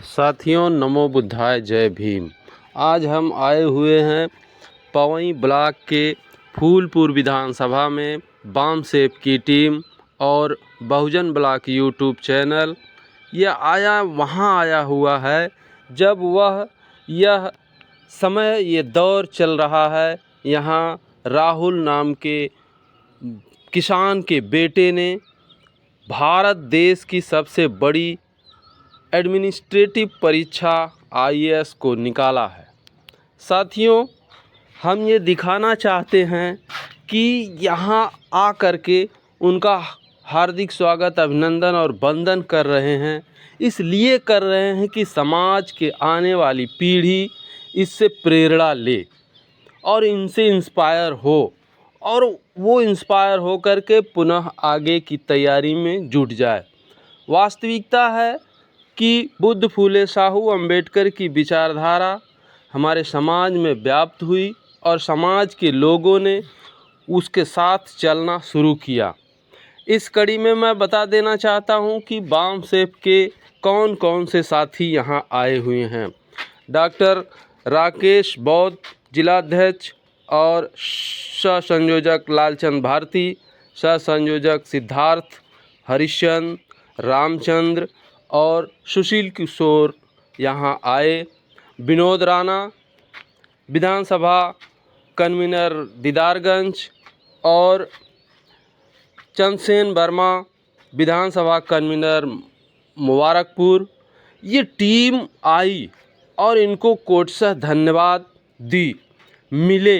साथियों, नमो बुद्धाय, जय भीम। आज हम आए हुए हैं पवई ब्लॉक के फूलपुर विधानसभा में बाम सेफ की टीम और बहुजन ब्लॉक यूट्यूब चैनल वहाँ आया हुआ है जब यह समय ये दौर चल रहा है। यहाँ राहुल नाम के किसान के बेटे ने भारत देश की सबसे बड़ी एडमिनिस्ट्रेटिव परीक्षा IAS को निकाला है। साथियों, हम ये दिखाना चाहते हैं कि यहाँ आकर के उनका हार्दिक स्वागत, अभिनंदन और वंदन कर रहे हैं। इसलिए कर रहे हैं कि समाज के आने वाली पीढ़ी इससे प्रेरणा ले और इनसे इंस्पायर हो और वो इंस्पायर हो कर के पुनः आगे की तैयारी में जुट जाए। वास्तविकता है कि बुद्ध फूले साहू अम्बेडकर की विचारधारा हमारे समाज में व्याप्त हुई और समाज के लोगों ने उसके साथ चलना शुरू किया। इस कड़ी में मैं बता देना चाहता हूं कि बाम सेफ के कौन कौन से साथी यहां आए हुए हैं। डॉक्टर राकेश बौद्ध जिलाध्यक्ष और सह संयोजक लालचंद भारती, सह संयोजक सिद्धार्थ, हरिश्चंद्र, रामचंद्र और सुशील किशोर यहाँ आए। विनोद राणा विधानसभा कन्वीनर दीदारगंज और चंद्रसेन वर्मा विधानसभा कन्वीनर मुबारकपुर, ये टीम आई और इनको कोटसः धन्यवाद मिले।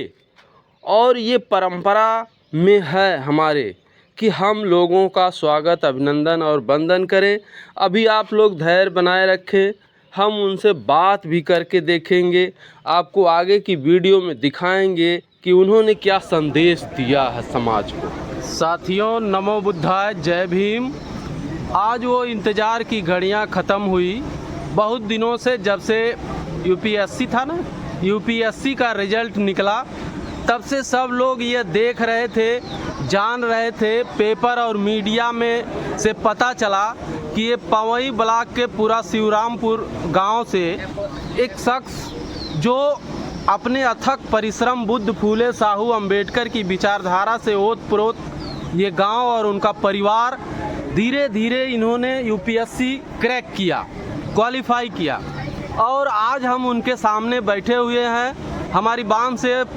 और ये परंपरा में है हमारे कि हम लोगों का स्वागत, अभिनंदन और वंदन करें। अभी आप लोग धैर्य बनाए रखें, हम उनसे बात भी करके देखेंगे। आपको आगे की वीडियो में दिखाएंगे कि उन्होंने क्या संदेश दिया है समाज को। साथियों, नमो बुद्धाय, जय भीम। आज वो इंतज़ार की घड़ियां ख़त्म हुई। बहुत दिनों से, जब से UPSC था ना, UPSC का रिज़ल्ट निकला, तब से सब लोग ये देख रहे थे, जान रहे थे। पेपर और मीडिया में से पता चला कि ये पवई ब्लॉक के पूरा शिवरामपुर गांव से एक शख्स जो अपने अथक परिश्रम बुद्ध फूले साहू अम्बेडकर की विचारधारा से ओत-प्रोत ये गांव और उनका परिवार धीरे धीरे इन्होंने UPSC क्रैक किया, क्वालिफाई किया। और आज हम उनके सामने बैठे हुए हैं। हमारी बाम सेफ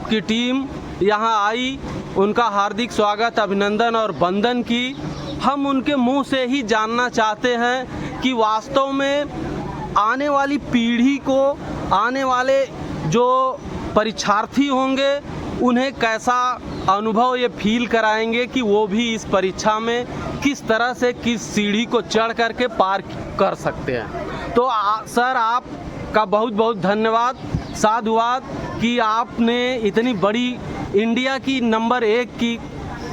की टीम यहाँ आई, उनका हार्दिक स्वागत, अभिनंदन और वंदन की। हम उनके मुंह से ही जानना चाहते हैं कि वास्तव में आने वाली पीढ़ी को, आने वाले जो परीक्षार्थी होंगे, उन्हें कैसा अनुभव ये फील कराएंगे कि वो भी इस परीक्षा में किस तरह से, किस सीढ़ी को चढ़ करके पार कर सकते हैं। तो सर, आपका बहुत बहुत धन्यवाद, साधुवाद कि आपने इतनी बड़ी इंडिया की नंबर 1 की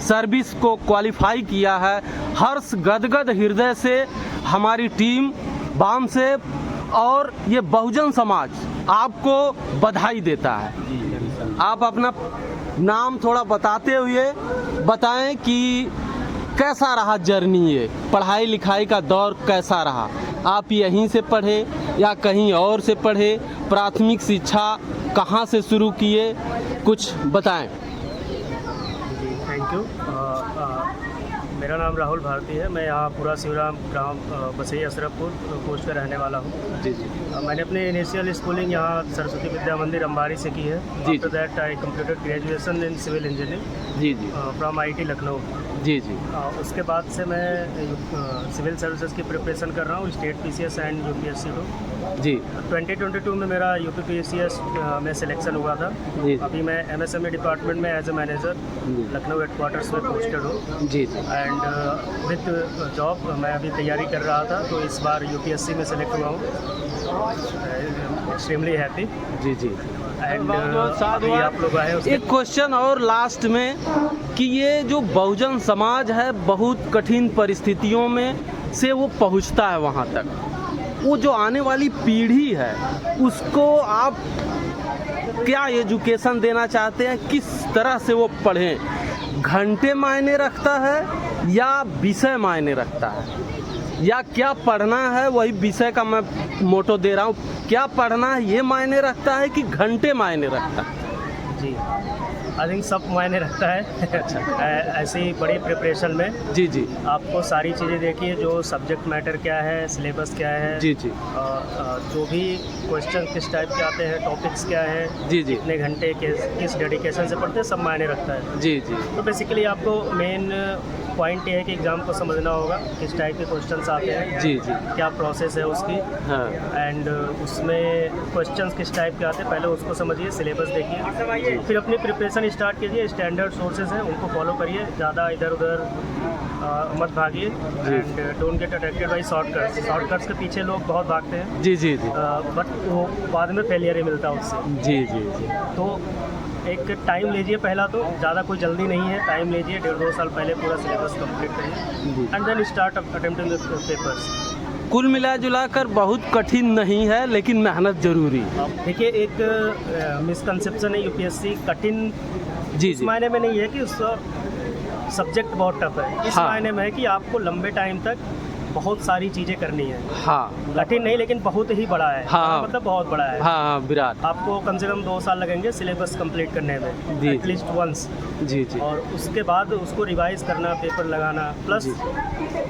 सर्विस को क्वालिफाई किया है। हर्ष गदगद हृदय से हमारी टीम बाम सेफ और ये बहुजन समाज आपको बधाई देता है। आप अपना नाम थोड़ा बताते हुए बताएं कि कैसा रहा जर्नी, ये पढ़ाई लिखाई का दौर कैसा रहा? आप यहीं से पढ़े या कहीं और से पढ़े? प्राथमिक शिक्षा कहाँ से शुरू किए, कुछ बताएं। Thank you. मेरा नाम राहुल भारती है। मैं यहाँ पूरा शिवराम ग्राम बसई अशरफपुर पोस्ट का रहने वाला हूँ। जी जी। मैंने अपनी इनिशियल स्कूलिंग यहाँ सरस्वती विद्या मंदिर अंबारी से की है। After that I completed graduation in civil engineering. जी जी। From IIT Lucknow. जी जी। उसके बाद से मैं सिविल सर्विसेज की प्रिपरेशन कर रहा हूँ, स्टेट PCS एंड UPSC को। जी। 2022 में मेरा UPPCS में सिलेक्शन हुआ था। जी। अभी मैं MSME डिपार्टमेंट में as a manager Lucknow headquarters में पोस्टेड हूँ। जी। एंड विद जॉब मैं अभी तैयारी कर रहा था, तो इस बार UPSC में सेलेक्ट हुआ हूँ। Extremely happy. जी जी। एंड आप लोग आए। एक क्वेश्चन और लास्ट में कि ये जो बहुजन समाज है, बहुत कठिन परिस्थितियों में से वो पहुंचता है वहाँ तक। वो जो आने वाली पीढ़ी है, उसको आप क्या एजुकेशन देना चाहते हैं? किस तरह से वो पढ़ें? घंटे मायने रखता है या विषय मायने रखता है? या क्या पढ़ना है वही विषय का मैं मोटो दे रहा हूँ, क्या पढ़ना है ये मायने रखता है कि घंटे मायने रखता है? जी, आई थिंक सब मायने रखता है। ऐसी बड़ी प्रिपरेशन में जी जी आपको सारी चीज़ें देखिए, जो सब्जेक्ट मैटर क्या है, सिलेबस क्या है, जी जी जो भी क्वेश्चन किस टाइप के आते हैं, टॉपिक्स क्या है, जी जी कितने घंटे किस डेडिकेशन से पढ़ते हैं, सब मायने रखता है। जी जी तो बेसिकली आपको मेन पॉइंट ये है कि एग्ज़ाम को समझना होगा, किस टाइप के क्वेश्चंस आते हैं, जी जी क्या प्रोसेस है उसकी, हाँ एंड उसमें क्वेश्चंस किस टाइप के आते हैं, पहले उसको समझिए, सिलेबस देखिए, फिर अपनी प्रिपरेशन स्टार्ट कीजिए। स्टैंडर्ड सोर्सेज हैं उनको फॉलो करिए, ज़्यादा इधर उधर मत भागिए, and don't get attracted by shortcuts के पीछे लोग बहुत भागते हैं, जी जी जी बट वो बाद में फेलियर ही मिलता है उससे। जी जी जी तो एक टाइम लीजिए, पहला तो ज़्यादा कोई जल्दी नहीं है, टाइम लीजिए, 1.5-2 साल पहले पूरा सिलेबस कंप्लीट करिए, and then start attempting the papers. कुल मिला जुला कर बहुत कठिन नहीं है, लेकिन मेहनत जरूरी है। देखिए, एक मिसकंसेप्शन है, यूपीएससी कठिन जी इस जी मायने में नहीं है कि उसका सब्जेक्ट बहुत टफ है, इस हाँ। मायने में है कि आपको लंबे टाइम तक बहुत सारी चीज़ें करनी है। हाँ कठिन नहीं, लेकिन बहुत ही बड़ा है। हाँ। मतलब बहुत बड़ा है। हाँ हाँ विराट आपको कम से कम 2 साल लगेंगे सिलेबस कंप्लीट करने में, जी। एटलीस्ट वंस, जी जी और उसके बाद उसको रिवाइज करना, पेपर लगाना, प्लस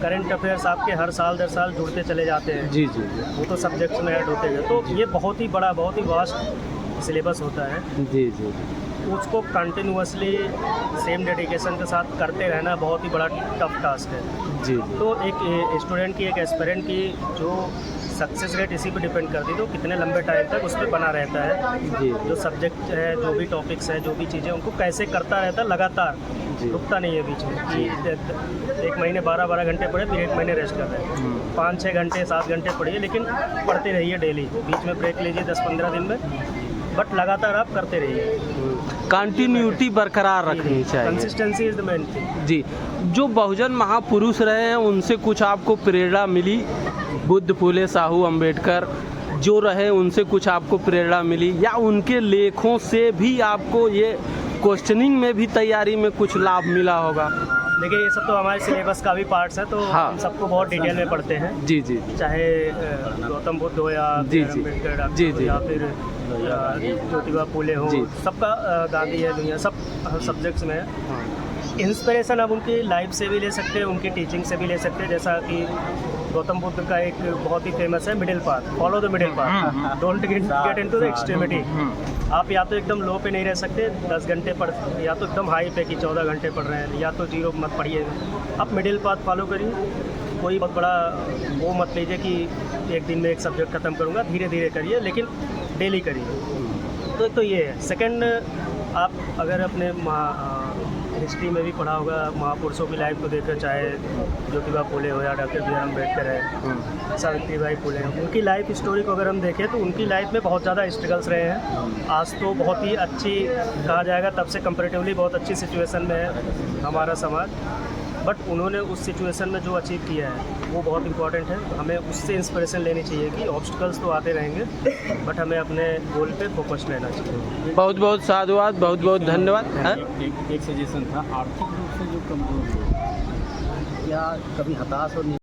करंट अफेयर्स आपके हर साल दर साल जुड़ते चले जाते हैं, जी जी वो तो सब्जेक्ट्स में ऐड होते हैं। तो ये बहुत ही बड़ा, बहुत ही वास्ट सिलेबस होता है। जी जी उसको कंटिन्यूअसली सेम डेडिकेशन के साथ करते रहना बहुत ही बड़ा टफ टास्क है। जी तो एक स्टूडेंट की, एक एस्पिरेंट की जो सक्सेस रेट इसी पे डिपेंड करती है, तो कितने लंबे टाइम तक उस पर बना रहता है, जी जो सब्जेक्ट है, जो भी टॉपिक्स है, जो भी चीज़ें, उनको कैसे करता रहता है लगातार, जी। रुकता नहीं है बीच में कि 1 महीने 12-12 घंटे पढ़े, फिर 1 महीने रेस्ट कर रहे हैं, 5-6 घंटे 7 घंटे पढ़िए, लेकिन पढ़ते रहिए डेली, बीच में ब्रेक लीजिए 10-15 दिन में, बट लगातार आप करते रहिए। कंटिन्यूटी बरकरार रखनी चाहिए। Consistency is the main thing. जी, जो बहुजन महापुरुष रहे हैं उनसे कुछ आपको प्रेरणा मिली? बुद्ध, फूले, साहू, अंबेडकर जो रहे उनसे कुछ आपको प्रेरणा मिली, या उनके लेखों से भी आपको ये क्वेश्चनिंग में भी तैयारी में कुछ लाभ मिला होगा? देखिए, ये सब तो हमारे सिलेबस का भी पार्ट्स है, तो हाँ। हम सबको बहुत डिटेल में पढ़ते हैं। जी जी चाहे गौतम बुद्ध हो, या जी, फिर जी। अम्बेडकर डॉक्टर जी, हो, जी। या फिर ज्योतिबा फूले हो, जी। सबका गांधी है, दुनिया, सब सब्जेक्ट्स में है। इंस्पिरेशन आप उनकी लाइफ से भी ले सकते हैं, उनकी टीचिंग से भी ले सकते हैं। जैसा कि गौतम बुद्ध का एक बहुत ही फेमस है, middle path, follow the middle path, don't get into the extremity. आप या तो एकदम लो पे नहीं रह सकते, 10 घंटे पढ़, या तो एकदम हाई पे कि 14 घंटे पढ़ रहे हैं, या तो 0 मत पढ़िए, आप मिडिल पाथ फॉलो करिए। कोई बहुत बड़ा वो मत लीजिए कि एक दिन में एक सब्जेक्ट ख़त्म करूँगा, धीरे धीरे करिए, लेकिन डेली करिए। तो ये है। सेकंड, आप अगर अपने हिस्ट्री में भी पढ़ा होगा, महापुरुषों की लाइफ को देखकर, चाहे ज्योतिबा फूले हो या डॉक्टर बी आर अम्बेडकर है, सावित्रीबाई फूले हैं, उनकी लाइफ स्टोरी को अगर हम देखें तो उनकी लाइफ में बहुत ज़्यादा स्ट्रगल्स रहे हैं। आज तो बहुत ही अच्छी कहा जाएगा, तब से कंपैरेटिवली बहुत अच्छी सिचुएशन में है हमारा समाज, बट उन्होंने उस सिचुएशन में जो अचीव किया है वो बहुत इंपॉर्टेंट है। हमें उससे इंस्पिरेशन लेनी चाहिए कि ऑब्स्टिकल्स तो आते रहेंगे, बट हमें अपने गोल पे फोकस रहना चाहिए। बहुत बहुत साधुवाद, बहुत बहुत धन्यवाद। हाँ? एक सजेशन था, आर्थिक रूप से जो कमजोर लोग, क्या कभी हताश और